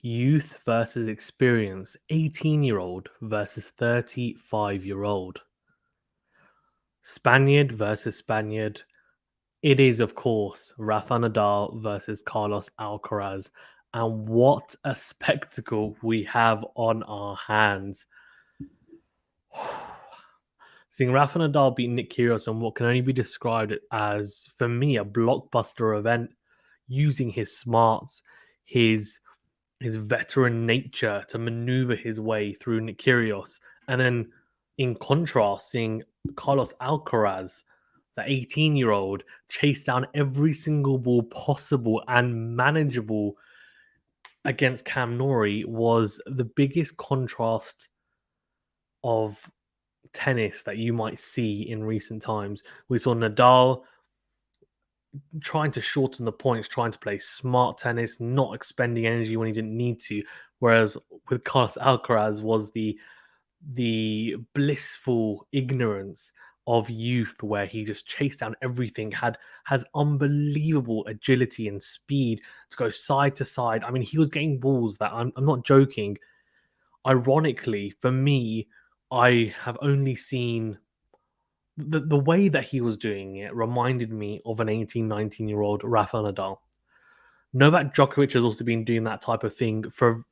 Youth versus experience. 18-year-old versus 35-year-old. Spaniard versus Spaniard. It is, of course, Rafa Nadal versus Carlos Alcaraz. And what a spectacle we have on our hands. Seeing Rafa Nadal beat Nick Kyrgios on what can only be described as, for me, a blockbuster event, using his smarts, his veteran nature to maneuver his way through Nick Kyrgios, and then in contrast, seeing Carlos Alcaraz, the 18-year-old, chase down every single ball possible and manageable against Cam Norrie was the biggest contrast of tennis that you might see in recent times. We saw Nadal trying to shorten the points, trying to play smart tennis, not expending energy when he didn't need to. Whereas with Carlos Alcaraz was the blissful ignorance of youth, where he just chased down everything, has unbelievable agility and speed to go side to side. I mean, he was getting balls that I'm not joking. Ironically, for me, I have only seen the way that he was doing it reminded me of an 18, 19-year-old Rafael Nadal. Novak Djokovic has also been doing that type of thing for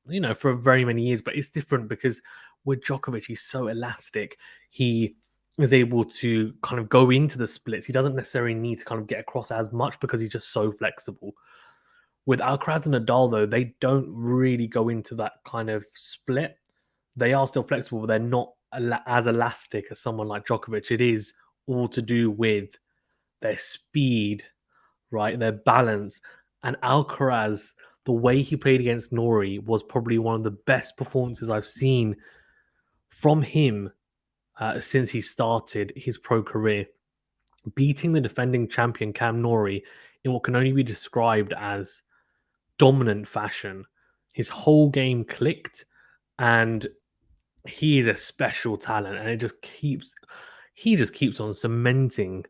very many years, but it's different because with Djokovic, he's so elastic. He is able to kind of go into the splits. He doesn't necessarily need to kind of get across as much because he's just so flexible. With Alcaraz and Nadal, though, they don't really go into that kind of split. They are still flexible, but they're not as elastic as someone like Djokovic. It is all to do with their speed, right? Their balance. And Alcaraz, the way he played against Norrie was probably one of the best performances I've seen from him since he started his pro career. Beating the defending champion Cam Norrie in what can only be described as dominant fashion. His whole game clicked, and he is a special talent, and he just keeps on cementing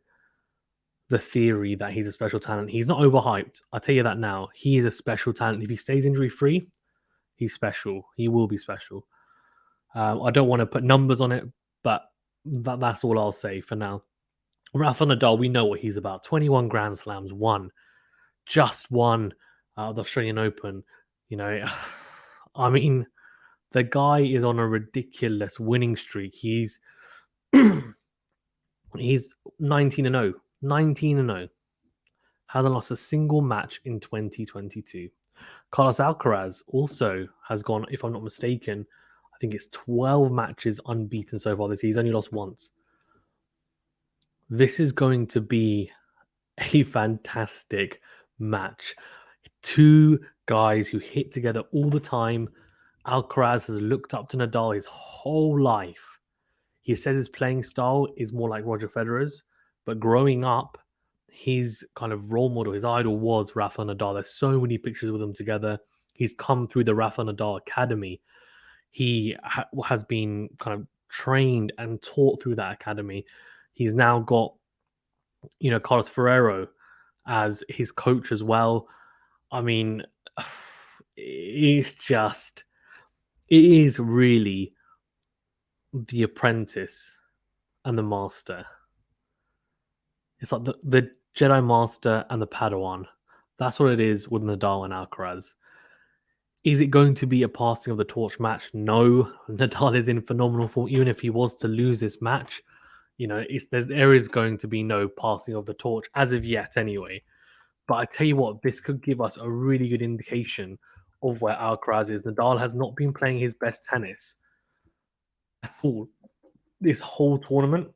the theory that he's a special talent. He's not overhyped. I'll tell you that now. He is a special talent. If he stays injury free, he's special. He will be special. I don't want to put numbers on it, but that's all I'll say for now. Rafa Nadal, we know what he's about. 21 Grand Slams, just one the Australian Open. You know, I mean, the guy is on a ridiculous winning streak. He's 19-0. 19-0. Hasn't lost a single match in 2022. Carlos Alcaraz also has gone, if I'm not mistaken, I think it's 12 matches unbeaten so far this season. He's only lost once. This is going to be a fantastic match. Two guys who hit together all the time. Alcaraz has looked up to Nadal his whole life. He says his playing style is more like Roger Federer's, but growing up, his kind of role model, his idol was Rafa Nadal. There's so many pictures with them together. He's come through the Rafa Nadal Academy. He has been kind of trained and taught through that academy. He's now got, Carlos Ferrero as his coach as well. I mean, it is really the apprentice and the master. It's like the Jedi Master and the Padawan. That's what it is with Nadal and Alcaraz. Is it going to be a passing of the torch match? No. Nadal is in phenomenal form. Even if he was to lose this match, there is going to be no passing of the torch as of yet anyway. But I tell you what, this could give us a really good indication of where Alcaraz is. Nadal has not been playing his best tennis at all this whole tournament.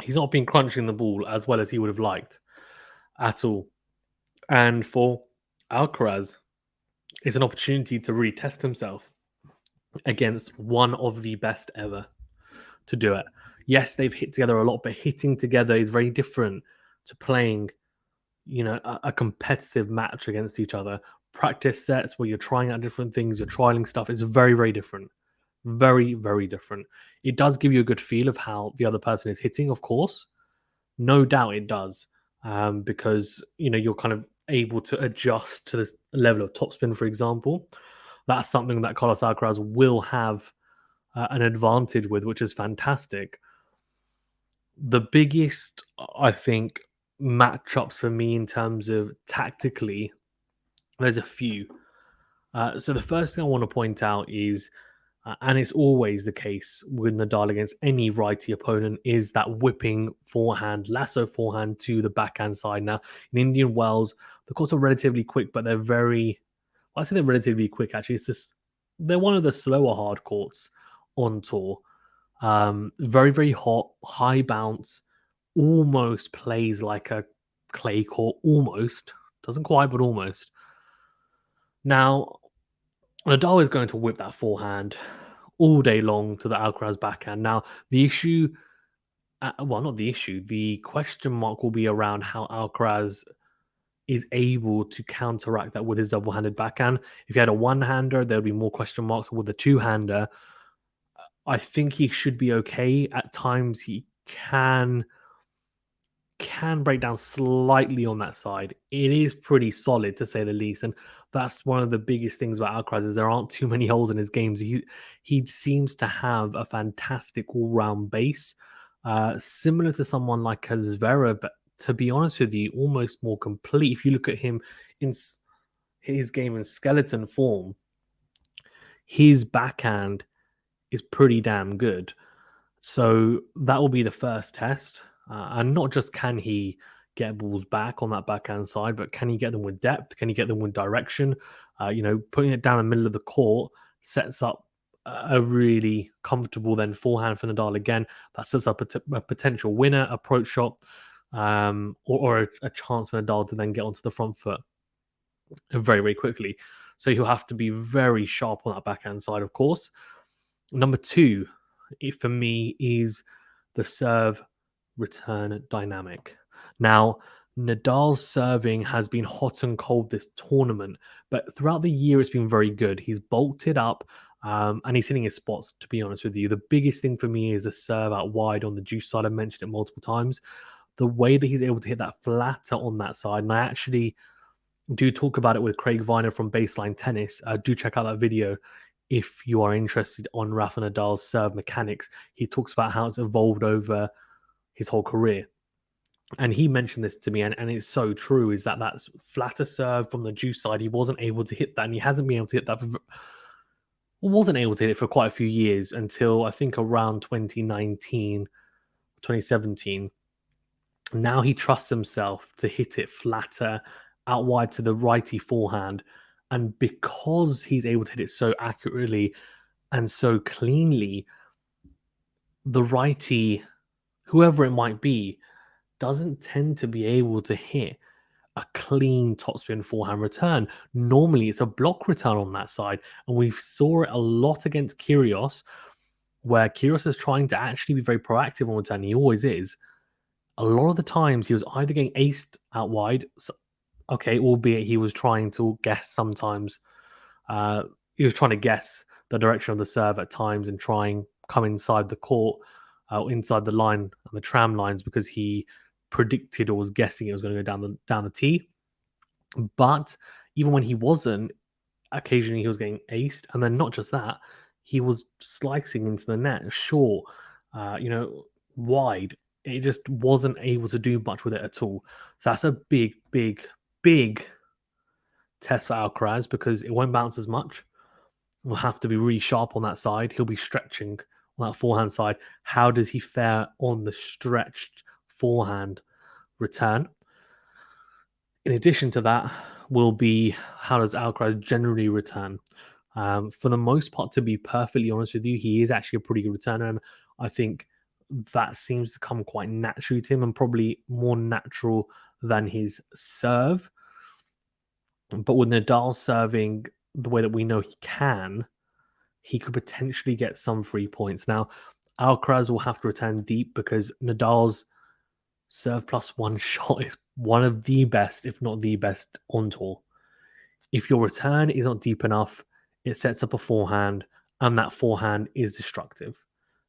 He's not been crunching the ball as well as he would have liked at all. And for Alcaraz, it's an opportunity to really test himself against one of the best ever to do it. Yes, they've hit together a lot, but hitting together is very different to playing, a competitive match against each other. Practice sets where you're trying out different things, you're trialing stuff is very, very different. Very, very different. It does give you a good feel of how the other person is hitting, of course. No doubt it does. Because, you're kind of able to adjust to this level of topspin, for example. That's something that Carlos Alcaraz will have an advantage with, which is fantastic. The biggest, I think, matchups for me in terms of tactically, there's a few. So the first thing I want to point out is, and it's always the case with Nadal against any righty opponent, is that whipping forehand, lasso forehand to the backhand side. Now, in Indian Wells, the courts are relatively quick, but they're very, well, I say they're relatively quick actually. It's just, they're one of the slower hard courts on tour. Very, very hot, high bounce, almost plays like a clay court, almost. Doesn't quite, but almost. Now, Nadal is going to whip that forehand all day long to the Alcaraz backhand. Now, the issue, well, not the issue, the question mark will be around how Alcaraz is able to counteract that with his double-handed backhand. If he had a one-hander, there would be more question marks. With a two-hander, I think he should be okay. At times, he can break down slightly on that side. It is pretty solid to say the least, and that's one of the biggest things about Alcaraz is there aren't too many holes in his games. He seems to have a fantastic all-round base, similar to someone like Zverev, but to be honest with you, almost more complete. If you look at him in his game in skeleton form, his backhand is pretty damn good. So that will be the first test. And not just can he get balls back on that backhand side, but can he get them with depth? Can he get them with direction? Putting it down the middle of the court sets up a really comfortable then forehand for Nadal again. That sets up a potential winner approach shot, or a chance for Nadal to then get onto the front foot very, very quickly. So he'll have to be very sharp on that backhand side, of course. Number two, for me, is the serve return dynamic. Now, Nadal's serving has been hot and cold this tournament, but throughout the year it's been very good. He's bulked it up, and he's hitting his spots, to be honest with you. The biggest thing for me is the serve out wide on the juice side. I mentioned it multiple times. The way that he's able to hit that flatter on that side, and I actually do talk about it with Craig Viner from Baseline Tennis. Do check out that video if you are interested on Rafa Nadal's serve mechanics. He talks about how it's evolved over his whole career. And he mentioned this to me, and it's so true, is that's flatter serve from the juice side. He wasn't able to hit that, and he hasn't been able to hit that wasn't able to hit it for quite a few years until I think around 2019, 2017. Now he trusts himself to hit it flatter out wide to the righty forehand. And because he's able to hit it so accurately and so cleanly, the righty, whoever it might be, doesn't tend to be able to hit a clean topspin forehand return. Normally, it's a block return on that side. And we saw it a lot against Kyrgios, where Kyrgios is trying to actually be very proactive on return. He always is. A lot of the times, he was either getting aced out wide, okay, albeit he was trying to guess sometimes. He was trying to guess the direction of the serve at times and try and come inside the court, inside the line and the tram lines, because he predicted or was guessing it was going to go down the tee. But even when he wasn't, occasionally he was getting aced, and then not just that, he was slicing into the net short, wide. It just wasn't able to do much with it at all. So that's a big, big, big test for Alcaraz, because it won't bounce as much. Will have to be really sharp on that side. He'll be stretching on that forehand side. How does he fare on the stretched forehand return? In addition to that, will be how does Alcaraz generally return? For the most part, to be perfectly honest with you, he is actually a pretty good returner, and I think that seems to come quite naturally to him, and probably more natural than his serve. But with Nadal serving the way that we know he can, he could potentially get some free points. Now, Alcaraz will have to return deep, because Nadal's serve plus one shot is one of the best, if not the best, on tour. If your return is not deep enough, it sets up a forehand, and that forehand is destructive.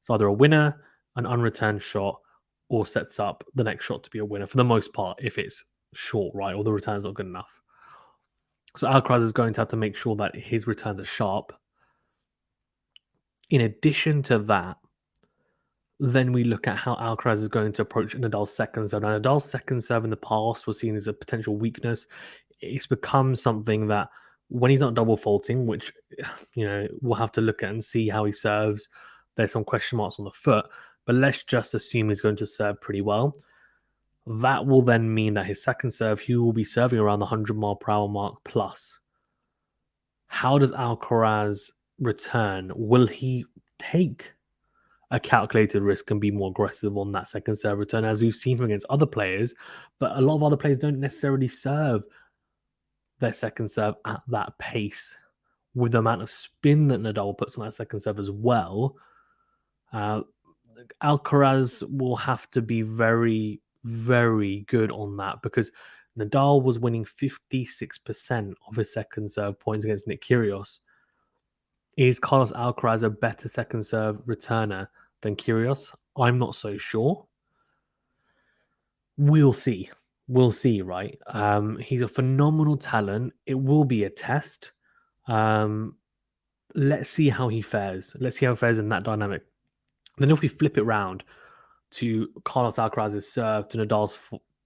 It's either a winner, an unreturned shot, or sets up the next shot to be a winner for the most part, if it's short, right? Or the return's not good enough. So Alcaraz is going to have to make sure that his returns are sharp. In addition to that, then we look at how Alcaraz is going to approach Nadal's second serve. Now, Nadal's second serve in the past was seen as a potential weakness. It's become something that when he's not double faulting, which we'll have to look at and see how he serves. There's some question marks on the foot, but let's just assume he's going to serve pretty well. That will then mean that his second serve, he will be serving around the 100 mile per hour mark plus. How does Alcaraz return? Will he take a calculated risk and be more aggressive on that second serve return, as we've seen against other players? But a lot of other players don't necessarily serve their second serve at that pace. With the amount of spin that Nadal puts on that second serve as well, Alcaraz will have to be very, very good on that, because Nadal was winning 56% of his second serve points against Nick Kyrgios. Is Carlos Alcaraz a better second serve returner than Kyrgios? I'm not so sure. We'll see. We'll see, right? He's a phenomenal talent. It will be a test. Let's see how he fares. Let's see how he fares in that dynamic. Then if we flip it round to Carlos Alcaraz's serve to Nadal's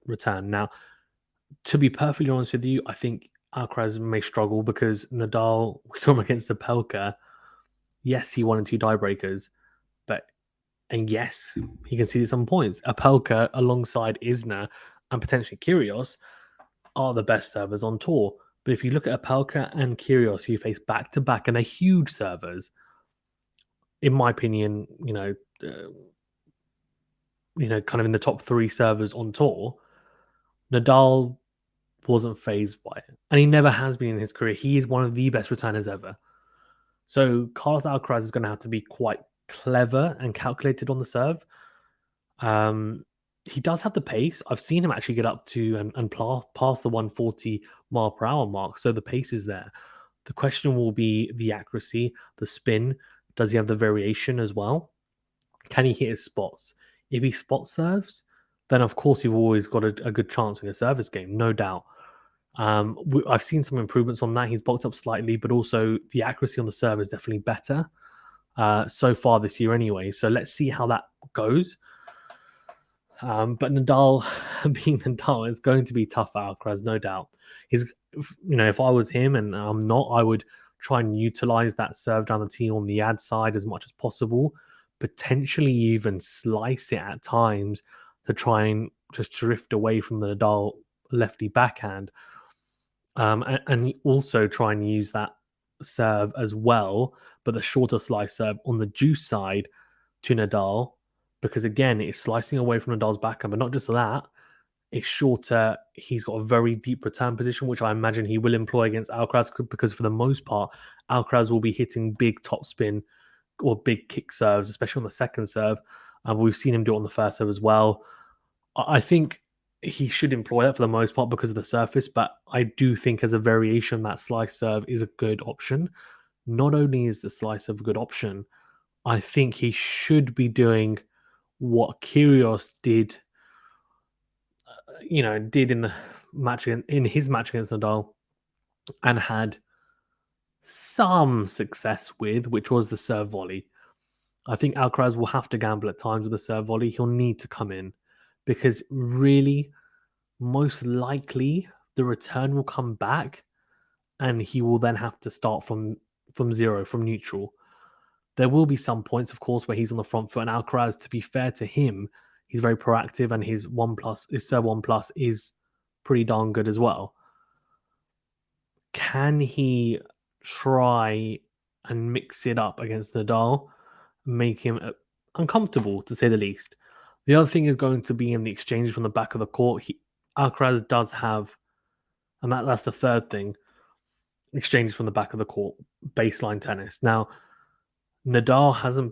return. Now, to be perfectly honest with you, I think Alcaraz may struggle because Nadal, we saw him against the Pelka. Yes, he won in 2 tiebreakers, and yes, he conceded some points. Apelka alongside Isner and potentially Kyrgios are the best servers on tour. But if you look at Apelka and Kyrgios, who face back to back, and they're huge servers, in my opinion, kind of in the top 3 servers on tour, Nadal wasn't phased by it, and he never has been in his career. He is one of the best returners ever. So Carlos Alcaraz is going to have to be quite clever and calculated on the serve. He does have the pace. I've seen him actually get up to and pass the 140 mile per hour mark. So the pace is there. The question will be the accuracy, the spin. Does he have the variation as well? Can he hit his spots? If he spot serves, then of course you've always got a good chance in a service game, no doubt. I've seen some improvements on that. He's bulked up slightly, but also the accuracy on the serve is definitely better so far this year anyway. So let's see how that goes. But Nadal, being Nadal, is going to be tough for Alcaraz, no doubt. If I was him, and I'm not, I would try and utilize that serve down the tee on the ad side as much as possible. Potentially even slice it at times to try and just drift away from the Nadal lefty backhand. And also try and use that serve as well, but the shorter slice serve on the juice side to Nadal, because again, it's slicing away from Nadal's backhand, but not just that, it's shorter. He's got a very deep return position, which I imagine he will employ against Alcaraz, because for the most part, Alcaraz will be hitting big topspin or big kick serves, especially on the second serve. We've seen him do it on the first serve as well. I think he should employ that for the most part because of the surface, but I do think as a variation, that slice serve is a good option. Not only is the slice serve a good option, I think he should be doing what Kyrgios did in the match in his match against Nadal and had some success with, which was the serve volley. I think Alcaraz will have to gamble at times with the serve volley. He'll need to come in because really, most likely, the return will come back and he will then have to start from zero, from neutral. There will be some points, of course, where he's on the front foot, and Alcaraz, to be fair to him, he's very proactive, and his serve 1+ is pretty darn good as well. Can he try and mix it up against Nadal, make him uncomfortable, to say the least? The other thing is going to be in the exchange from the back of the court. Alcaraz does have, and that's the third thing, exchanges from the back of the court, baseline tennis. Now, Nadal hasn't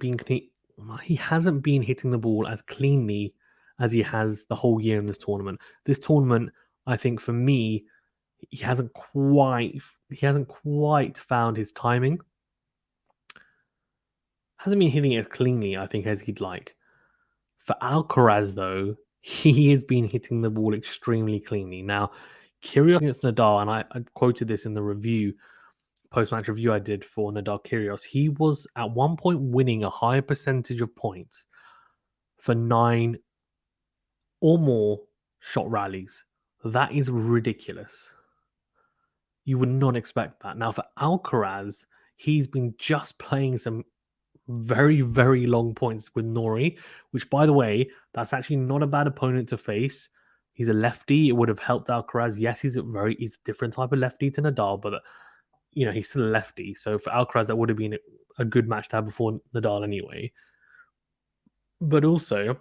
been hitting the ball as cleanly as he has the whole year in this tournament. This tournament, I think for me, he hasn't quite found his timing. Hasn't been hitting it as cleanly, I think, as he'd like. For Alcaraz, though, he has been hitting the ball extremely cleanly. Now, Kyrgios against Nadal, and I quoted this in the review, post-match review I did for Nadal Kyrgios, he was at one point winning a higher percentage of points for 9 or more shot rallies. That is ridiculous. You would not expect that. Now, for Alcaraz, he's been just playing some very, very long points with Nori, which, by the way, that's actually not a bad opponent to face. He's a lefty. It would have helped Alcaraz. Yes, he's a different type of lefty to Nadal, but he's still a lefty. So for Alcaraz, that would have been a good match to have before Nadal anyway. But also,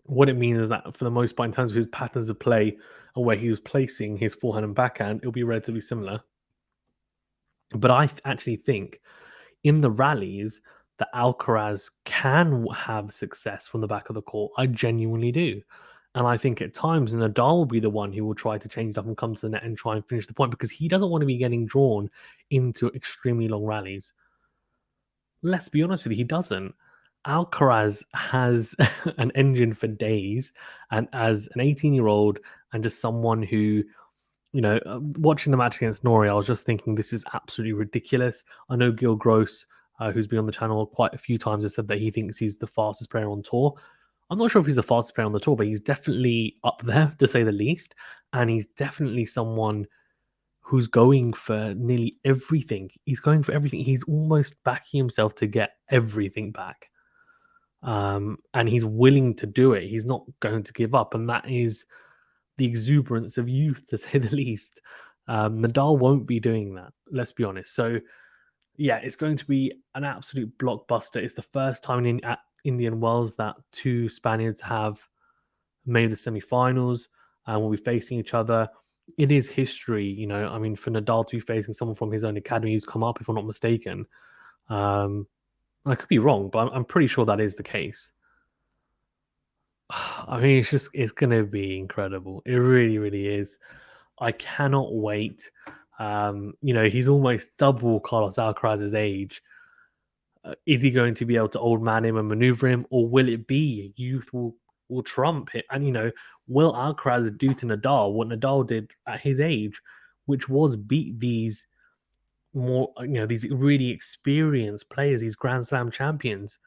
what it means is that for the most part, in terms of his patterns of play and where he was placing his forehand and backhand, it'll be relatively similar. But I actually think in the rallies that Alcaraz can have success from the back of the court. I genuinely do. And I think at times Nadal will be the one who will try to change it up and come to the net and try and finish the point because he doesn't want to be getting drawn into extremely long rallies. Let's be honest with you, he doesn't. Alcaraz has an engine for days, and as an 18-year-old and just someone who watching the match against Nori, I was just thinking this is absolutely ridiculous. I know Gil Gross, who's been on the channel quite a few times, has said that he thinks he's the fastest player on tour. I'm not sure if he's the fastest player on the tour, but he's definitely up there, to say the least. And he's definitely someone who's going for nearly everything. He's going for everything. He's almost backing himself to get everything back. And he's willing to do it. He's not going to give up. And that is the exuberance of youth, to say the least. Nadal won't be doing that, let's be honest. So, yeah, it's going to be an absolute blockbuster. It's the first time at Indian Wells that two Spaniards have made the semi-finals and will be facing each other. It is history, I mean, for Nadal to be facing someone from his own academy who's come up, if I'm not mistaken. I could be wrong, but I'm pretty sure that is the case. I mean, it's going to be incredible. It really, really is. I cannot wait. He's almost double Carlos Alcaraz's age. Is he going to be able to old man him and maneuver him, or will it be youth will trump it? And will Alcaraz do to Nadal what Nadal did at his age, which was beat these these really experienced players, these Grand Slam champions?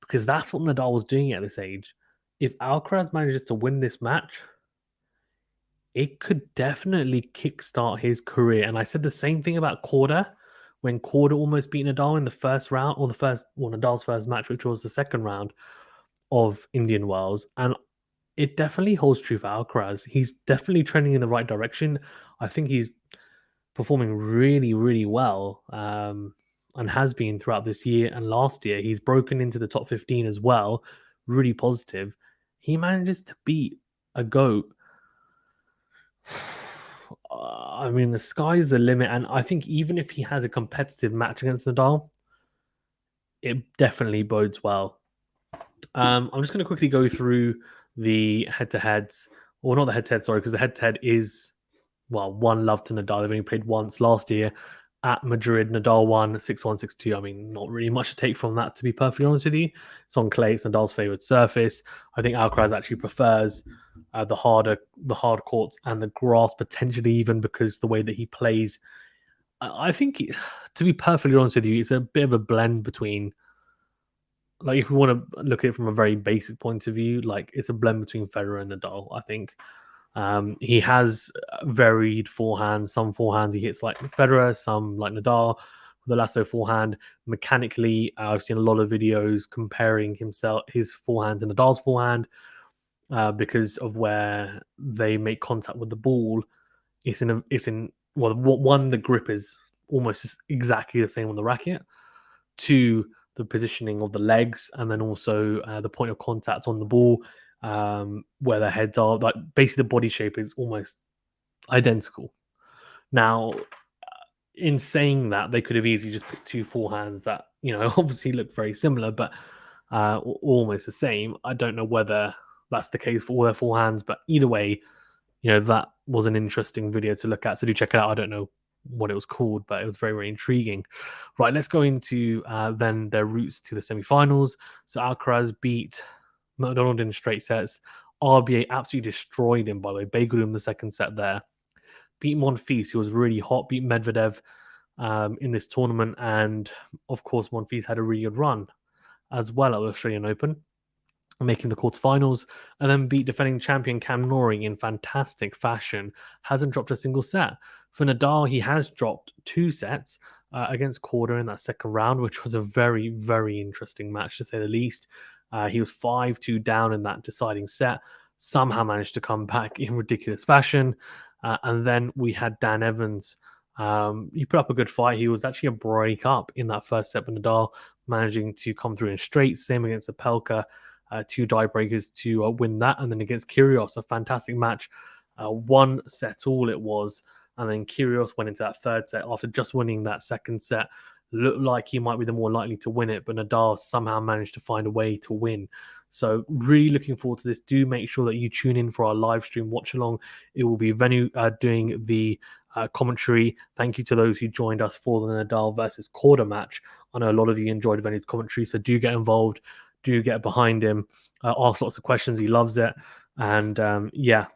Because that's what Nadal was doing at this age. If Alcaraz manages to win this match, it could definitely kickstart his career. And I said the same thing about Korda when Korda almost beat Nadal in the first round, or Nadal's first match, which was the second round of Indian Wells. And it definitely holds true for Alcaraz. He's definitely trending in the right direction. I think he's performing really, really well, and has been throughout this year and last year. He's broken into the top 15 as well. Really positive. He manages to beat a GOAT. I mean, the sky's the limit. And I think even if he has a competitive match against Nadal, it definitely bodes well. I'm just going to quickly go through the head-to-heads, or not the head-to-head, sorry, because the head-to-head is, well, 1-0 to Nadal. They've only played once last year at Madrid. Nadal won 6-1, 6-2. I mean, not really much to take from that, to be perfectly honest with you. It's on clay. It's Nadal's favourite surface. I think Alcaraz actually prefers the hard courts and the grass, potentially even because the way that he plays. I think, to be perfectly honest with you, it's a bit of a blend between, like, if we want to look at it from a very basic point of view, like, it's a blend between Federer and Nadal, I think. He has varied forehands. Some forehands he hits like Federer, some like Nadal with the lasso forehand. Mechanically, I've seen a lot of videos comparing his forehand to Nadal's forehand because of where they make contact with the ball. One, the grip is almost exactly the same on the racket. Two, the positioning of the legs, and then also the point of contact on the ball, where their heads are. Like, basically, the body shape is almost identical. Now, in saying that, they could have easily just picked two forehands that obviously look very similar, but almost the same. I don't know whether that's the case for all their forehands, but either way, that was an interesting video to look at. So do check it out. I don't know what it was called, but it was very, very intriguing. Right, let's go into then their routes to the semi-finals. So Alcaraz beat McDonald in straight sets. RBA absolutely destroyed him, by the way. Bageled him the second set there. Beat Monfils, who was really hot. Beat Medvedev in this tournament. And, of course, Monfils had a really good run as well at the Australian Open, making the quarterfinals, and then beat defending champion Cam Norrie in fantastic fashion. Hasn't dropped a single set. For Nadal, he has dropped 2 sets against Korda in that second round, which was a very, very interesting match, to say the least. He was 5-2 down in that deciding set, somehow managed to come back in ridiculous fashion. And then we had Dan Evans. He put up a good fight. He was actually a break up in that first set, but Nadal managing to come through in straight. Same against Apelka. 2 die breakers to win that. And then against Kyrgios, a fantastic match. 1 set all it was. And then Kyrgios went into that third set after just winning that second set. Looked like he might be the more likely to win it, but Nadal somehow managed to find a way to win. So really looking forward to this. Do make sure that you tune in for our live stream watch along. It will be Venu doing the commentary. Thank you to those who joined us for the Nadal versus Korda match. I know a lot of you enjoyed Venu's commentary, so do get involved. Do get behind him. Ask lots of questions. He loves it. And yeah,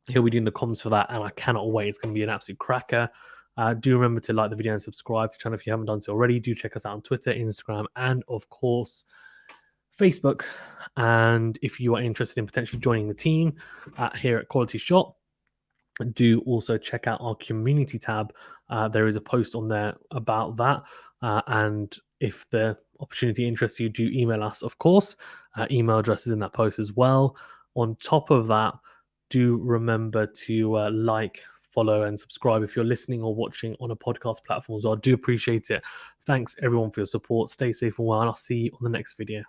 he'll be doing the comms for that. And I cannot wait. It's going to be an absolute cracker. Do remember to like the video and subscribe to the channel if you haven't done so already. Do check us out on Twitter, Instagram, and of course, Facebook. And if you are interested in potentially joining the team here at QualityShot, do also check out our community tab. There is a post on there about that. And if the opportunity interests you, do email us, of course. Email address is in that post as well. On top of that, do remember to like, follow, and subscribe if you're listening or watching on a podcast platform as well. I do appreciate it. Thanks everyone for your support. Stay safe and well, and I'll see you on the next video.